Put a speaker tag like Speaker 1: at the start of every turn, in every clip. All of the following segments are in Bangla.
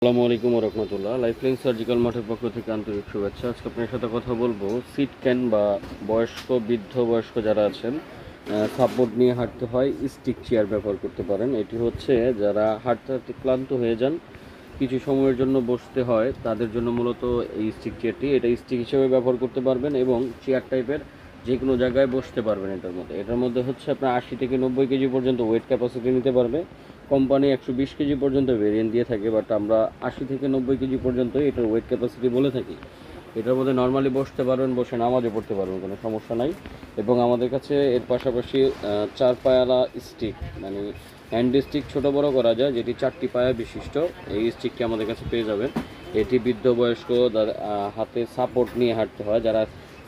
Speaker 1: আসসালামু আলাইকুম রহমতুল্লাহ। লাইফলাইন সার্জিক্যাল মাঠের পক্ষ থেকে আন্তরিক শুভেচ্ছা। আজকে আপনার সাথে কথা বলবো সিট ক্যান বা বৃদ্ধ বয়স্ক যারা আছেন সাপোর্ট নিয়ে হাঁটতে হয় স্টিক চেয়ার ব্যবহার করতে পারেন। এটি হচ্ছে যারা হাঁটতে হাঁটতে ক্লান্ত হয়ে যান, কিছু সময়ের জন্য বসতে হয়, তাদের জন্য মূলত এই স্টিক চেয়ারটি। এটা স্টিক হিসেবে ব্যবহার করতে পারবেন এবং চেয়ার টাইপের যে কোনো জায়গায় বসতে পারবেন। এটার মধ্যে হচ্ছে আপনার 80 থেকে 90 কেজি পর্যন্ত ওয়েট ক্যাপাসিটি নিতে পারবে। কোম্পানি 120 কেজি পর্যন্ত ভেরিয়েন্ট দিয়ে থাকে, বাট আমরা 80 থেকে 90 কেজি পর্যন্ত এটার ওয়েট ক্যাপাসিটি বলে থাকি। এটার মধ্যে নর্মালি বসতে পারবেন, বসে নামাজও পড়তে পারবেন, কোনো সমস্যা নাই। এবং আমাদের কাছে এর পাশাপাশি 4 পায়ালা স্টিক, মানে হ্যান্ড স্টিক ছোটো বড়ো করা যায়, যেটি 4টি পায়া বিশিষ্ট এই স্টিকটি আমাদের কাছে পেয়ে যাবেন। এটি বৃদ্ধ বয়স্ক হাতে সাপোর্ট নিয়ে হাঁটতে হয়, যারা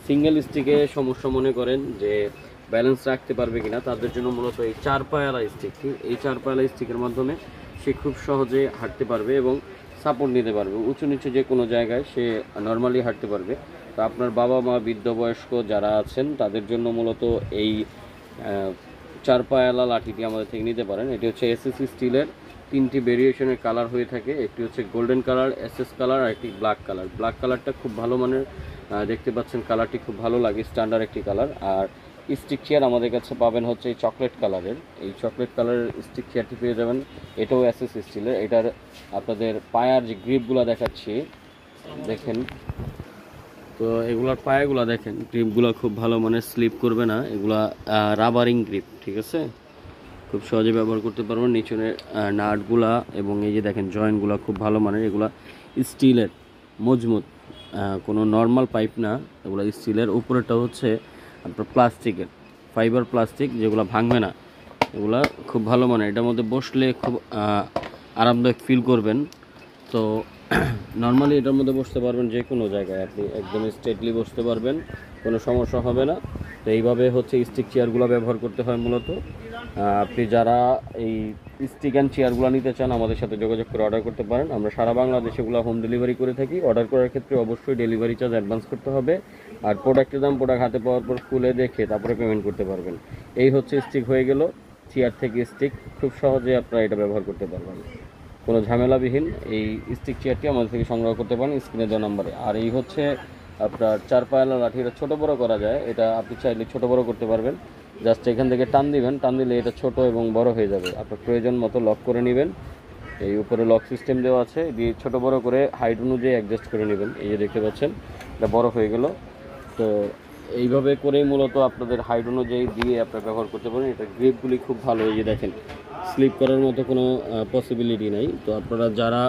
Speaker 1: সিঙ্গেল স্টিকে সমস্যা মনে করেন যে ব্যালেন্স রাখতে পারবে কিনা, তাদের জন্য মূলত এই 4 পায়ালা স্টিকটি। এই 4 পায়ালা স্টিকের মাধ্যমে সে খুব সহজে হাঁটতে পারবে এবং সাপোর্ট নিতে পারবে। উঁচু নিচু যে কোনো জায়গায় সে নর্মালি হাঁটতে পারবে। তো আপনার বাবা মা বৃদ্ধ বয়স্ক যারা আছেন তাদের জন্য মূলত এই 4 পায়ালা লাঠিটি আমাদের থেকে নিতে পারেন। এটি হচ্ছে এসএসসি স্টিলের 3টি ভেরিয়েশনের কালার হয়ে থাকে। একটি হচ্ছে গোল্ডেন কালার, এসএস কালার, আর একটি ব্ল্যাক কালার। ব্ল্যাক কালারটা খুব ভালো মানের, দেখতে পাচ্ছেন কালারটি খুব ভালো লাগে, স্ট্যান্ডার্ড একটি কালার। আর স্টিক চেয়ার আমাদের কাছে পাবেন হচ্ছে এই চকলেট কালারের। এই চকলেট কালারের স্টিক চেয়ারটি পেয়ে যাবেন, এটাও এসএসসি স্টিলের। এটার আপনাদের পায়ার যে গ্রিপগুলো দেখাচ্ছি দেখেন, তো এগুলার পায়াগুলো দেখেন, গ্রিপগুলো খুব ভালো, মানে স্লিপ করবে না, এগুলা রাবারিং গ্রিপ, ঠিক আছে। খুব সহজে ব্যবহার করতে পারবেন। নিচনের নাটগুলা এবং এই যে দেখেন জয়েন্টগুলো খুব ভালো মানের, এগুলা স্টিলের মজবুত, কোনো নর্মাল পাইপ না, এগুলো স্টিলের। উপরেরটা হচ্ছে আপনার প্লাস্টিকের, ফাইবার প্লাস্টিক, যেগুলো ভাঙবে না। এগুলা খুব ভালো মানের, এটার মধ্যে বসলে খুব আরামদায়ক ফিল করবেন। তো নর্মালি এটার মধ্যে বসতে পারবেন যে কোনো জায়গায়, আপনি একদম স্ট্রেটলি বসতে পারবেন, কোনো সমস্যা হবে না। তো এইভাবে হচ্ছে স্টিক চেয়ারগুলো ব্যবহার করতে হয় মূলত। আপনি যারা এই স্টিক অ্যান্ড চেয়ারগুলো নিতে চান আমাদের সাথে যোগাযোগ করে অর্ডার করতে পারেন। আমরা সারা বাংলাদেশে এগুলো হোম ডেলিভারি করে থাকি। অর্ডার করার ক্ষেত্রে অবশ্যই ডেলিভারি চার্জ অ্যাডভান্স করতে হবে, আর প্রোডাক্টের দাম প্রোডাক্ট হাতে পাওয়ার পর খুলে দেখে তারপরে পেমেন্ট করতে পারবেন। এই হচ্ছে স্টিক হয়ে গেল, চেয়ার থেকে স্টিক। খুব সহজে আপনারা এটা ব্যবহার করতে পারবেন, কোনো ঝামেলাবিহীন। এই স্টিক চেয়ারটি আমাদের থেকে সংগ্রহ করতে পারেন স্ক্রিনে দেওয়া নাম্বারে। আর এই হচ্ছে আপনার 4 পায়ালা লাঠি, এটা ছোটো বড়ো করা যায়, এটা আপনি চাইলে ছোটো বড়ো করতে পারবেন। জাস্ট এখান থেকে টান দিবেন, টান দিলে এটা ছোট এবং বড় হয়ে যাবে। আপনার প্রয়োজন মতো লক করে নেবেন। এই উপরে লক সিস্টেম দেওয়া আছে, দিয়ে ছোটো বড়ো করে হাইট অনুযায়ী অ্যাডজাস্ট করে নেবেন। এই যে দেখতে পাচ্ছেন এটা বড় হয়ে গেল। তো এইভাবে করেই মূলত আপনাদের হাইট অনুযায়ী দিয়ে আপনারা ব্যবহার করতে পারেন। এটা গ্রিপগুলি খুব ভালো, এই যে দেখেন স্লিপ করার মতো কোনো পসিবিলিটি নাই। তো আপনারা যারা